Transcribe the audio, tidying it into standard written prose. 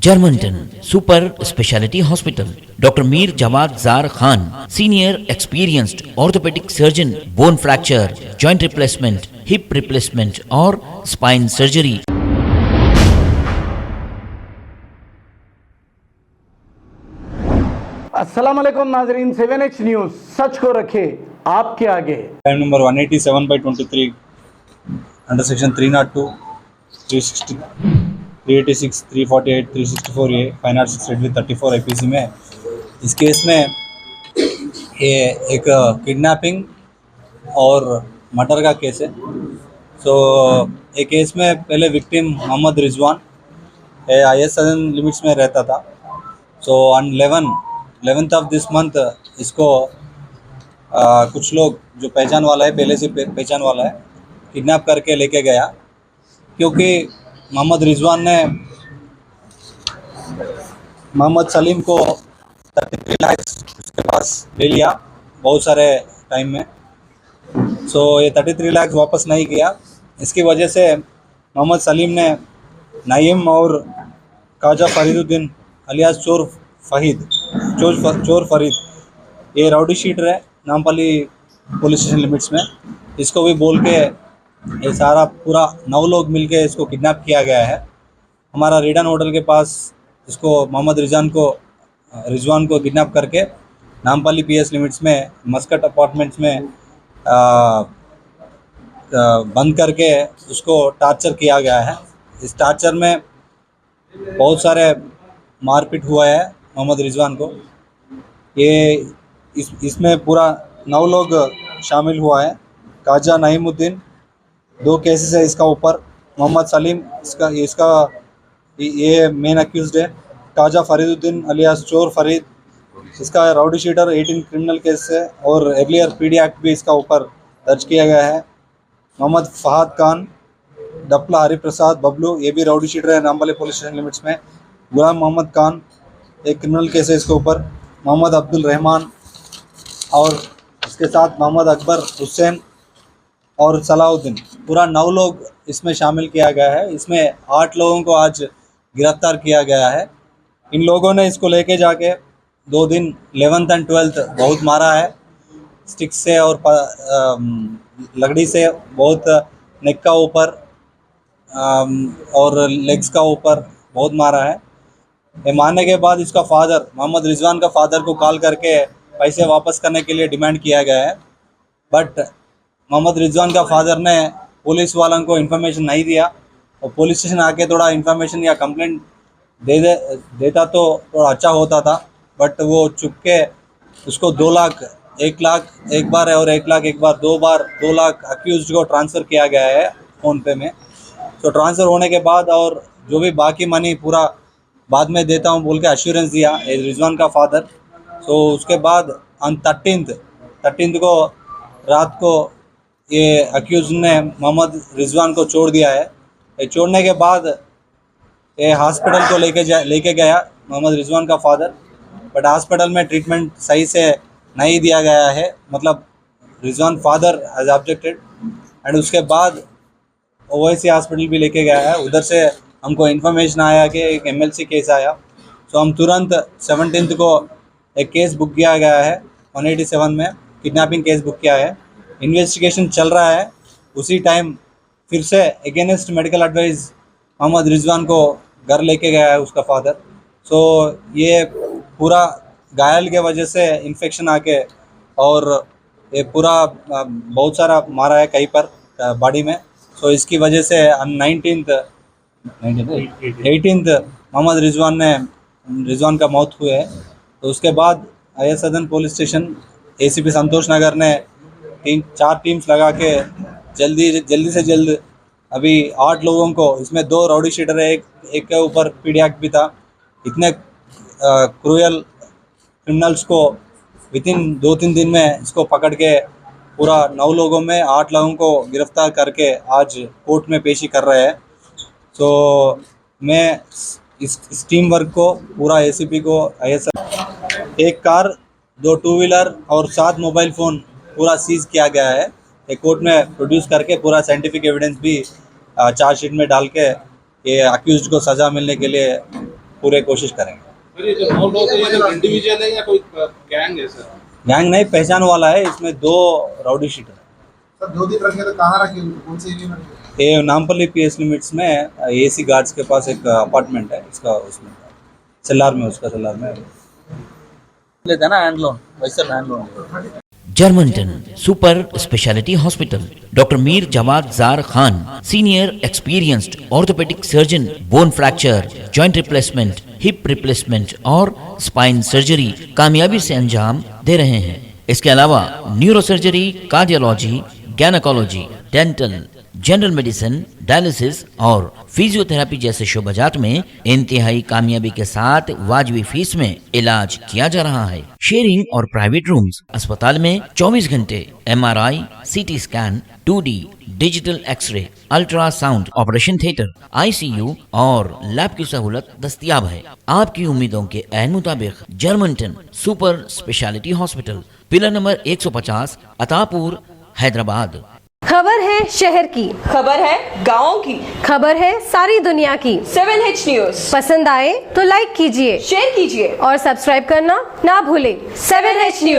Germantown Super Speciality Hospital. Dr. Mir Jawad Zar Khan, senior experienced orthopedic surgeon, bone fracture, joint replacement, hip replacement or spine surgery. अस्सलाम वालेकुम नाजरीन, 7H news सच को रखे आपके आगे। Crime number 187/23 under section 302, 360, 386, 348, 364A, 506 read with 34 IPC में इस case में ये एक किडनैपिंग और मर्डर का केस है। ये केस में पहले विक्टिम मोहम्मद रिजवान IS सदन लिमिट्स में रहता था। On 11th of this month इसको कुछ लोग जो पहचान वाला है, पहले से पहचान वाला है, किडनैप करके लेके गया, क्योंकि मोहम्मद रिजवान ने मोहम्मद सलीम को 33 लाख उसके पास ले लिया बहुत सारे टाइम में। ये 33 लाख वापस नहीं किया। इसकी वजह से मोहम्मद सलीम ने नईम और ख्वाजा फरीदुद्दीन अलियास चोर फरीद, ये राउडी शीटर है नामपल्ली पुलिस स्टेशन लिमिट्स में, इसको भी बोल के ये सारा पूरा 9 लोग मिलके इसको किडनैप किया गया है। हमारा रेडन होटल के पास इसको मोहम्मद रिजवान को किडनैप करके नामपल्ली PS लिमिट्स में मस्कट अपार्टमेंट्स में बंद करके उसको टार्चर किया गया है। इस टार्चर में बहुत सारे मारपीट हुआ है मोहम्मद रिजवान को। ये इसमें पूरा 9 लोग शामिल हुआ है। ख्वाजा नईमुद्दीन 2 केसेस है इसका ऊपर, मोहम्मद सलीम ये मेन अक्यूज्ड है। ख्वाजा फरीदुद्दीन अलियास चोर फरीद, इसका राउडी शीटर 18 क्रिमिनल केस है और एर्लियर PD एक्ट भी इसका ऊपर दर्ज किया गया है। मोहम्मद फहाद खान, डपला हरिप्रसाद बबलू, ये भी राउडी शीटर है नामपल्ली पुलिस स्टेशन लिमिट्स में। गुलाम मोहम्मद खान, एक क्रिमिनल केस है इसके ऊपर। मोहम्मद अब्दुल रहमान और इसके साथ मोहम्मद अकबर हुसैन और सलाउद्दीन, पूरा 9 लोग इसमें शामिल किया गया है। इसमें 8 लोगों को आज गिरफ्तार किया गया है। इन लोगों ने इसको लेके जाके 2 दिन 11th and 12th बहुत मारा है, स्टिक से और लकड़ी से, बहुत नेक का ऊपर और लेग्स का ऊपर बहुत मारा है। ये मारने के बाद इसका फादर, मोहम्मद रिजवान का फादर को कॉल करके पैसे वापस करने के लिए डिमांड किया गया है, बट मोहम्मद रिजवान का फादर ने पुलिस वालों को इन्फॉर्मेशन नहीं दिया और पुलिस स्टेशन आके थोड़ा इन्फॉर्मेशन या कंप्लेंट देता तो थोड़ा अच्छा होता था, बट वो चुप के उसको 2 लाख, 1 लाख एक बार है और 1 लाख एक बार, 2 बार 2 लाख अक्यूज को ट्रांसफ़र किया गया है फ़ोनपे में। ट्रांसफ़र होने के बाद और जो भी बाकी मनी पूरा बाद में देता हूँ बोल के अश्योरेंस दिया रिजवान का फादर। उसके बाद ऑन 13th को रात को ये अक्यूज ने मोहम्मद रिजवान को छोड़ दिया है। ये छोड़ने के बाद ये हॉस्पिटल को लेके गया मोहम्मद रिजवान का फादर, बट हॉस्पिटल में ट्रीटमेंट सही से नहीं दिया गया है, मतलब Rizwan father has objected. And उसके बाद ओवैसी हॉस्पिटल भी लेके गया है। उधर से हमको इन्फॉर्मेशन आया कि एक MLC केस आया, हम तुरंत 17th को एक केस बुक किया गया है 187 में, किडनैपिंग केस बुक किया है। इन्वेस्टिगेशन चल रहा है। उसी टाइम फिर से against medical advice Mohammed Rizwan को घर लेके गया है उसका फादर। ये पूरा घायल के वजह से इन्फेक्शन आके और ये पूरा बहुत सारा मारा है कहीं पर बॉडी में। इसकी वजह से 18th मोहम्मद रिजवान का मौत हुई है। उसके बाद IS सदन पुलिस स्टेशन ACP संतोष नगर ने 4 टीम्स लगा के जल्दी से जल्द अभी 8 लोगों को, इसमें 2 राउडी शीटर है, एक के ऊपर PD एक्ट भी था, इतने क्रूअल क्रिमिनल्स को विदिन 2-3 दिन में इसको पकड़ के पूरा 9 लोगों में 8 लोगों को गिरफ्तार करके आज कोर्ट में पेशी कर रहे हैं। मैं इस टीम वर्क को पूरा ACP को IS, एक कार, 2 2 व्हीलर और 7 मोबाइल फ़ोन पूरा सीज़ किया गया है। एक कोर्ट में प्रोड्यूस करके पूरा साइंटिफिक एविडेंस भी चार्जशीट में डाल के ये अक्यूज्ड को सज़ा मिलने के लिए पूरे कोशिश करेंगे। सर ये जो 9 लोग हैं ये इंडिविजुअल है या कोई गैंग है सर? गैंग नहीं, पहचान वाला है, इसमें 2 राउडी शीटर है। सर जो दिन रखे तो कहाँ रखे उनको, कौन से एरिया में रखे? ये नामपल्ली पीएस लिमिट्स में एसी गार्ड्स के पास एक अपार्टमेंट है, इसका उसमें सेल्लार में, उसका सेल्लार में लेते हैं ना हैंड लोन, वैसे हैंड लोन। जर्मनटन super speciality hospital, doctor Mir Jamat Jar Khan, senior experienced orthopaedic surgeon, bone fracture, joint replacement, hip replacement और स्पाइन सर्जरी कामयाबी से अंजाम दे रहे हैं। इसके अलावा neurosurgery, cardiology, gynaecology, dental, general medicine, dialysis और फिजियोथेरेपी जैसे शोबाजात में इंतहाई कामयाबी के साथ वाजबी फीस में इलाज किया जा रहा है। शेयरिंग और प्राइवेट रूम्स, अस्पताल में 24 घंटे MRI, CT scan, 2D digital x-ray, ultrasound, operation theatre, ICU और लैब की सहूलत दस्तयाब है। आपकी उम्मीदों के ऐन मुताबिक Germanten super speciality hospital, pillar number 150, Attapur, Hyderabad. खबर है शहर की, खबर है गाँव की, खबर है सारी दुनिया की। 7H न्यूज पसंद आए तो लाइक कीजिए, शेयर कीजिए और सब्सक्राइब करना ना भूलें। 7H news.